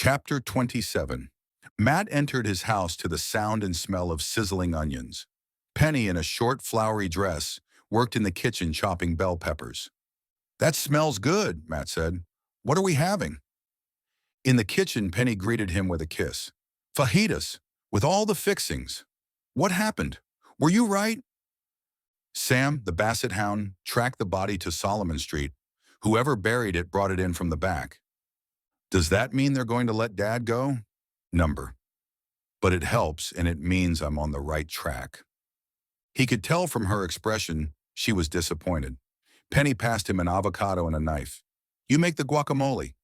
Chapter 27. Matt entered his house to the sound and smell of sizzling onions. Penny, in a short, flowery dress, worked in the kitchen chopping bell peppers. "That smells good," Matt said. "What are we having?" In the kitchen, Penny greeted him with a kiss. "Fajitas, with all the fixings. What happened? Were you right?" Sam, the basset hound, tracked the body to Solomon Street. Whoever buried it brought it in from the back. "Does that mean they're going to let Dad go?" "Number. But it helps, and it means I'm on the right track." He could tell from her expression she was disappointed. Penny passed him an avocado and a knife. "You make the guacamole."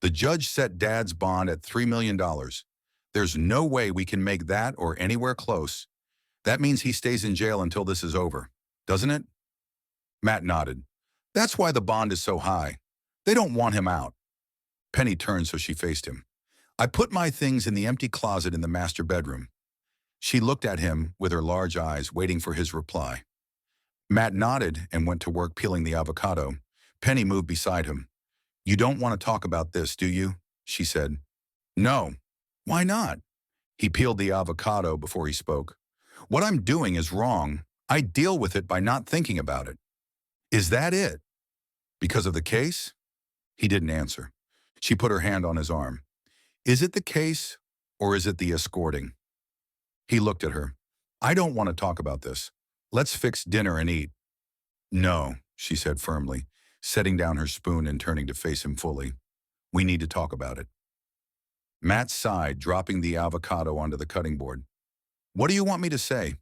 "The judge set Dad's bond at $3 million. There's no way we can make that or anywhere close. That means he stays in jail until this is over, doesn't it?" Matt nodded. "That's why the bond is so high. They don't want him out." Penny turned so she faced him. "I put my things in the empty closet in the master bedroom." She looked at him with her large eyes, waiting for his reply. Matt nodded and went to work peeling the avocado. Penny moved beside him. "You don't want to talk about this, do you?" she said. "No." "Why not?" He peeled the avocado before he spoke. "What I'm doing is wrong. I deal with it by not thinking about it." "Is that it? Because of the case?" He didn't answer. She put her hand on his arm. "Is it the case, or is it the escorting?" He looked at her. "I don't want to talk about this. Let's fix dinner and eat." "No," she said firmly, setting down her spoon and turning to face him fully. "We need to talk about it." Matt sighed, dropping the avocado onto the cutting board. "What do you want me to say?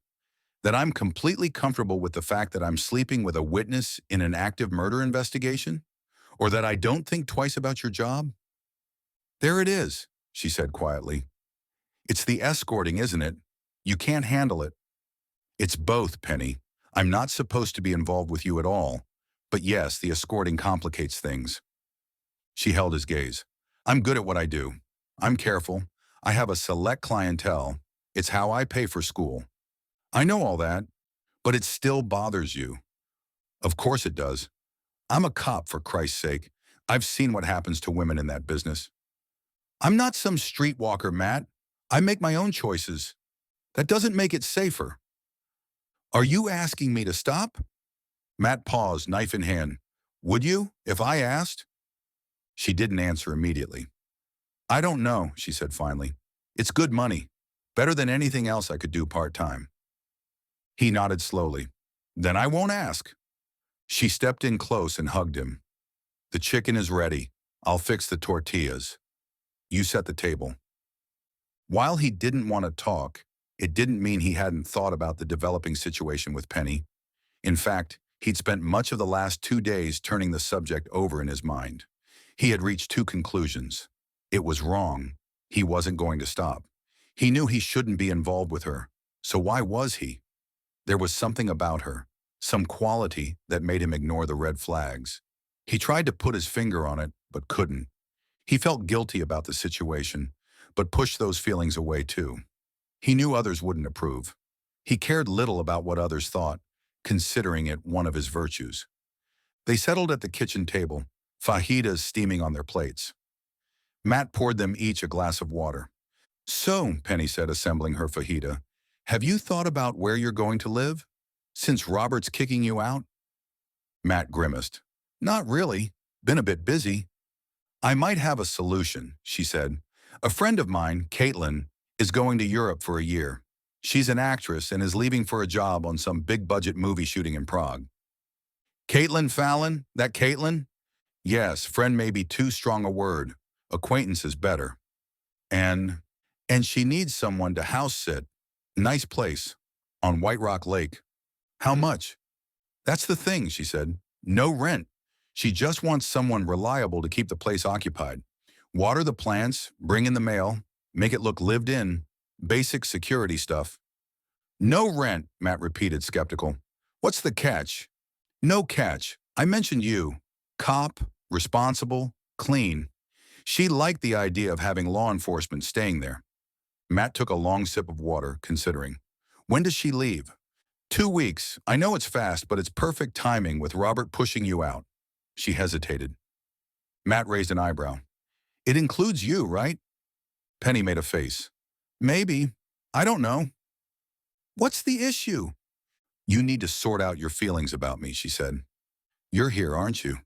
That I'm completely comfortable with the fact that I'm sleeping with a witness in an active murder investigation? Or that I don't think twice about your job?" "There it is," she said quietly. "It's the escorting, isn't it? You can't handle it." "It's both, Penny. I'm not supposed to be involved with you at all. But yes, the escorting complicates things." She held his gaze. "I'm good at what I do. I'm careful. I have a select clientele. It's how I pay for school." "I know all that, but it still bothers you." "Of course it does. I'm a cop, for Christ's sake. I've seen what happens to women in that business." "I'm not some streetwalker, Matt. I make my own choices. That doesn't make it safer." "Are you asking me to stop?" Matt paused, knife in hand. "Would you, if I asked?" She didn't answer immediately. "I don't know," she said finally. "It's good money. Better than anything else I could do part-time." He nodded slowly. "Then I won't ask." She stepped in close and hugged him. "The chicken is ready. I'll fix the tortillas. You set the table." While he didn't want to talk, it didn't mean he hadn't thought about the developing situation with Penny. In fact, he'd spent much of the last 2 days turning the subject over in his mind. He had reached two conclusions. It was wrong. He wasn't going to stop. He knew he shouldn't be involved with her. So why was he? There was something about her, some quality that made him ignore the red flags. He tried to put his finger on it, but couldn't. He felt guilty about the situation, but pushed those feelings away too. He knew others wouldn't approve. He cared little about what others thought, considering it one of his virtues. They settled at the kitchen table, fajitas steaming on their plates. Matt poured them each a glass of water. "So," Penny said, assembling her fajita, "have you thought about where you're going to live? Since Robert's kicking you out?" Matt grimaced. "Not really. Been a bit busy." "I might have a solution," she said. "A friend of mine, Caitlin, is going to Europe for a year. She's an actress and is leaving for a job on some big-budget movie shooting in Prague." "Caitlin Fallon? That Caitlin?" "Yes, friend may be too strong a word. Acquaintance is better. And, and she needs someone to house sit. Nice place. On White Rock Lake." "How much?" "That's the thing," she said. "No rent. She just wants someone reliable to keep the place occupied. Water the plants, bring in the mail, make it look lived in. Basic security stuff." "No rent," Matt repeated, skeptical. "What's the catch?" "No catch. I mentioned you. Cop, responsible, clean." She liked the idea of having law enforcement staying there. Matt took a long sip of water, considering. "When does she leave?" 2 weeks. I know it's fast, but it's perfect timing with Robert pushing you out." She hesitated. Matt raised an eyebrow. It includes you, right? Penny made a face. Maybe. I don't know. What's the issue? You need to sort out your feelings about me, she said. You're here, aren't you?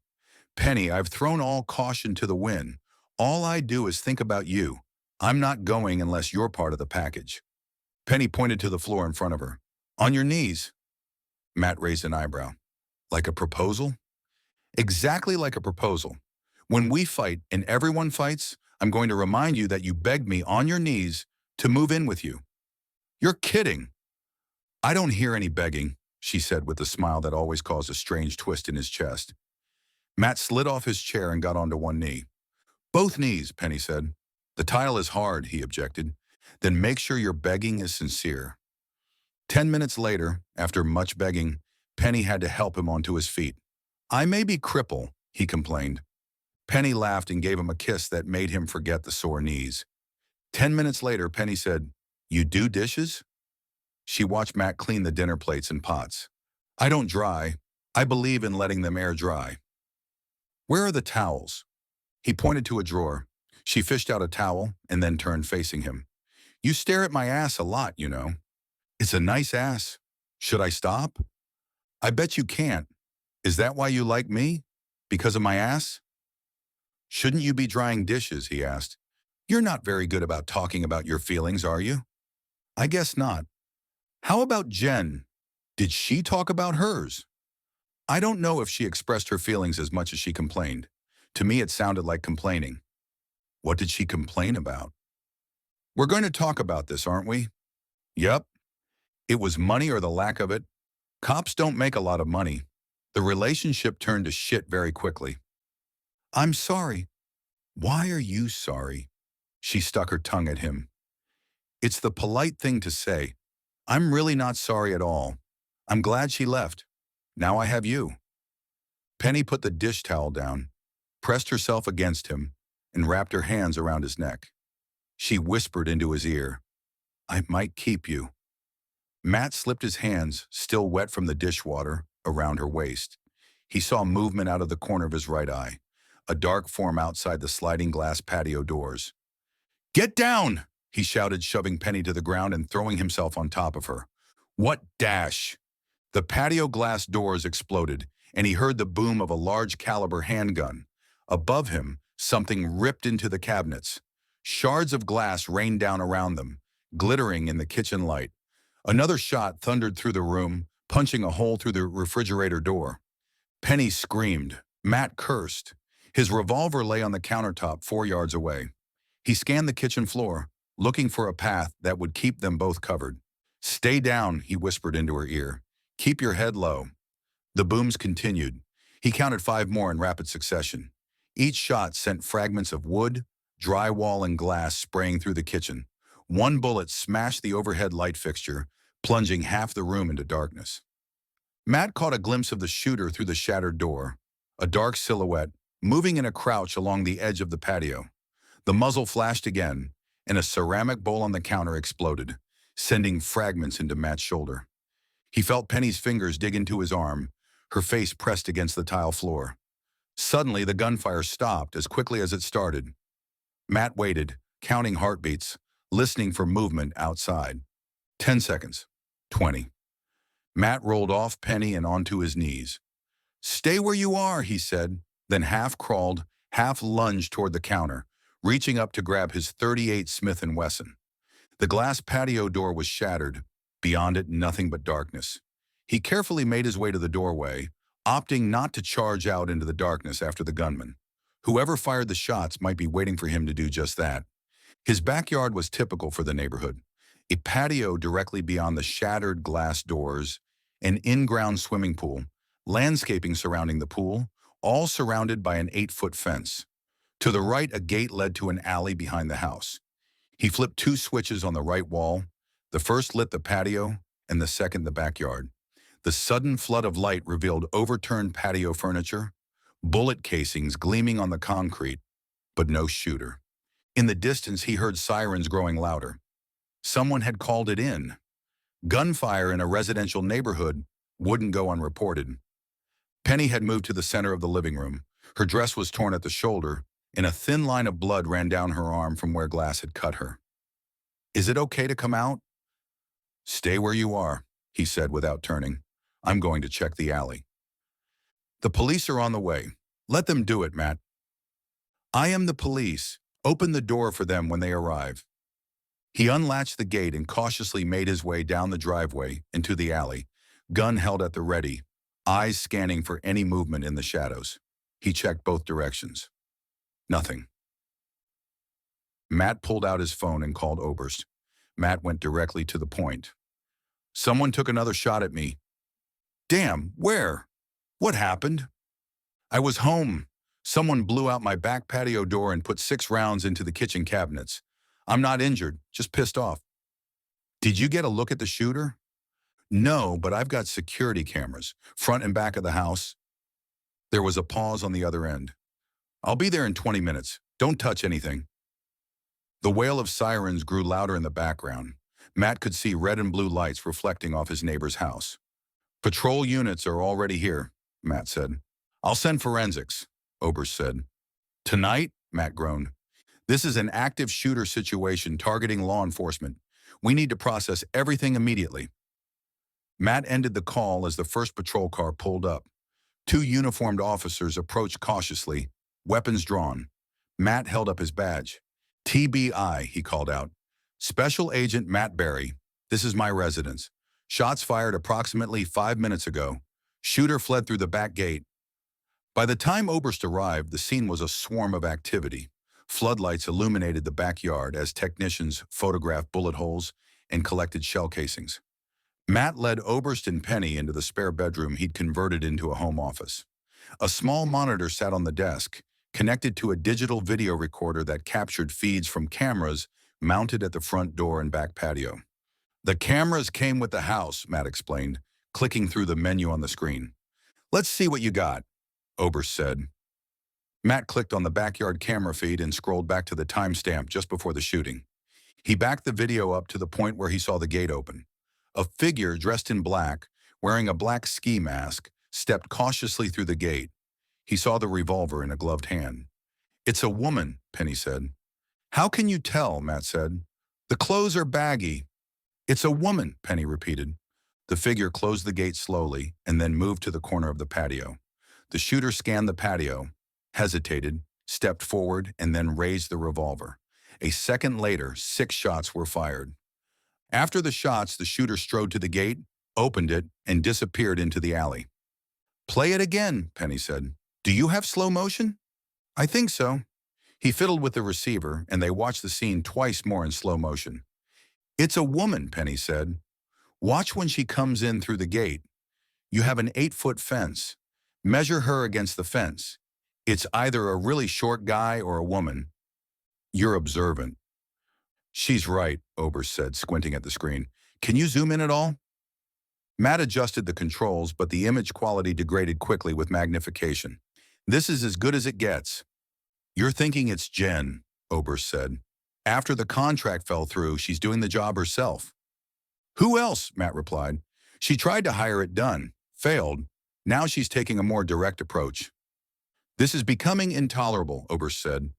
Penny, I've thrown all caution to the wind. All I do is think about you. I'm not going unless you're part of the package. Penny pointed to the floor in front of her. On your knees. Matt raised an eyebrow. Like a proposal? Exactly like a proposal. When we fight and everyone fights, I'm going to remind you that you begged me on your knees to move in with you. You're kidding. I don't hear any begging, she said with a smile that always caused a strange twist in his chest. Matt slid off his chair and got onto one knee. Both knees, Penny said. The tile is hard, he objected. Then make sure your begging is sincere. 10 minutes later, after much begging, Penny had to help him onto his feet. I may be crippled, he complained. Penny laughed and gave him a kiss that made him forget the sore knees. 10 minutes later, Penny said, You do dishes? She watched Matt clean the dinner plates and pots. I don't dry. I believe in letting them air dry. Where are the towels? He pointed to a drawer. She fished out a towel and then turned facing him. You stare at my ass a lot, you know. It's a nice ass. Should I stop? I bet you can't. Is that why you like me? Because of my ass? Shouldn't you be drying dishes, he asked. You're not very good about talking about your feelings, are you? I guess not. How about Jen? Did she talk about hers? I don't know if she expressed her feelings as much as she complained. To me, it sounded like complaining. What did she complain about? We're going to talk about this, aren't we? Yep. It was money or the lack of it. Cops don't make a lot of money. The relationship turned to shit very quickly. I'm sorry. Why are you sorry? She stuck her tongue at him. It's the polite thing to say. I'm really not sorry at all. I'm glad she left. Now I have you. Penny put the dish towel down, pressed herself against him, and wrapped her hands around his neck. She whispered into his ear, I might keep you. Matt slipped his hands, still wet from the dishwater, around her waist. He saw movement out of the corner of his right eye, a dark form outside the sliding glass patio doors. Get down, he shouted, shoving Penny to the ground and throwing himself on top of her. What dash? The patio glass doors exploded, and he heard the boom of a large caliber handgun. Above him, something ripped into the cabinets. Shards of glass rained down around them, glittering in the kitchen light. Another shot thundered through the room, punching a hole through the refrigerator door. Penny screamed. Matt cursed. His revolver lay on the countertop 4 yards away. He scanned the kitchen floor, looking for a path that would keep them both covered. Stay down, he whispered into her ear. Keep your head low. The booms continued. He counted 5 more in rapid succession. Each shot sent fragments of wood, drywall, and glass spraying through the kitchen. One bullet smashed the overhead light fixture, plunging half the room into darkness. Matt caught a glimpse of the shooter through the shattered door, a dark silhouette, moving in a crouch along the edge of the patio. The muzzle flashed again, and a ceramic bowl on the counter exploded, sending fragments into Matt's shoulder. He felt Penny's fingers dig into his arm, her face pressed against the tile floor. Suddenly, the gunfire stopped as quickly as it started. Matt waited, counting heartbeats, listening for movement outside. 10 seconds. 20. Matt rolled off Penny and onto his knees. Stay where you are, he said, then half crawled, half lunged toward the counter, reaching up to grab his .38 Smith & Wesson. The glass patio door was shattered. Beyond it, nothing but darkness. He carefully made his way to the doorway, opting not to charge out into the darkness after the gunman. Whoever fired the shots might be waiting for him to do just that. His backyard was typical for the neighborhood. A patio directly beyond the shattered glass doors, an in-ground swimming pool, landscaping surrounding the pool, all surrounded by an 8-foot fence. To the right, a gate led to an alley behind the house. He flipped 2 switches on the right wall. The first lit the patio, and the second the backyard. The sudden flood of light revealed overturned patio furniture, bullet casings gleaming on the concrete, but no shooter. In the distance, he heard sirens growing louder. Someone had called it in. Gunfire in a residential neighborhood wouldn't go unreported. Penny had moved to the center of the living room. Her dress was torn at the shoulder, and a thin line of blood ran down her arm from where glass had cut her. "Is it okay to come out?" "Stay where you are," he said without turning. "I'm going to check the alley." "The police are on the way. Let them do it, Matt." "I am the police. Open the door for them when they arrive." He unlatched the gate and cautiously made his way down the driveway into the alley, gun held at the ready, eyes scanning for any movement in the shadows. He checked both directions. Nothing. Matt pulled out his phone and called Oberst. Matt went directly to the point. "Someone took another shot at me." "Damn, where? What happened?" "I was home. Someone blew out my back patio door and put 6 rounds into the kitchen cabinets. I'm not injured, just pissed off." "Did you get a look at the shooter?" "No, but I've got security cameras, front and back of the house." There was a pause on the other end. "I'll be there in 20 minutes. Don't touch anything." The wail of sirens grew louder in the background. Matt could see red and blue lights reflecting off his neighbor's house. "Patrol units are already here," Matt said. "I'll send forensics," Oberst said. "Tonight?" Matt groaned. "This is an active shooter situation targeting law enforcement. We need to process everything immediately." Matt ended the call as the first patrol car pulled up. 2 uniformed officers approached cautiously, weapons drawn. Matt held up his badge. "TBI," he called out. "Special Agent Matt Berry. This is my residence. Shots fired approximately 5 minutes ago. Shooter fled through the back gate." By the time Oberst arrived, the scene was a swarm of activity. Floodlights illuminated the backyard as technicians photographed bullet holes and collected shell casings. Matt led Oberst and Penny into the spare bedroom he'd converted into a home office. A small monitor sat on the desk, connected to a digital video recorder that captured feeds from cameras mounted at the front door and back patio. "The cameras came with the house," Matt explained, clicking through the menu on the screen. "Let's see what you got," Oberst said. Matt clicked on the backyard camera feed and scrolled back to the timestamp just before the shooting. He backed the video up to the point where he saw the gate open. A figure dressed in black, wearing a black ski mask, stepped cautiously through the gate. He saw the revolver in a gloved hand. "It's a woman," Penny said. "How can you tell?" Matt said. "The clothes are baggy." "It's a woman," Penny repeated. The figure closed the gate slowly and then moved to the corner of the patio. The shooter scanned the patio, hesitated, stepped forward, and then raised the revolver. A second later, 6 shots were fired. After the shots, the shooter strode to the gate, opened it, and disappeared into the alley. "Play it again," Penny said. "Do you have slow motion?" "I think so." He fiddled with the receiver, and they watched the scene twice more in slow motion. "It's a woman," Penny said. "Watch when she comes in through the gate. You have an 8-foot fence. Measure her against the fence. It's either a really short guy or a woman." "You're observant." "She's right," Oberst said, squinting at the screen. "Can you zoom in at all?" Matt adjusted the controls, but the image quality degraded quickly with magnification. "This is as good as it gets." "You're thinking it's Jen," Oberst said. "After the contract fell through, she's doing the job herself." "Who else?" Matt replied. "She tried to hire it done. Failed. Now she's taking a more direct approach." "This is becoming intolerable," Oberst said.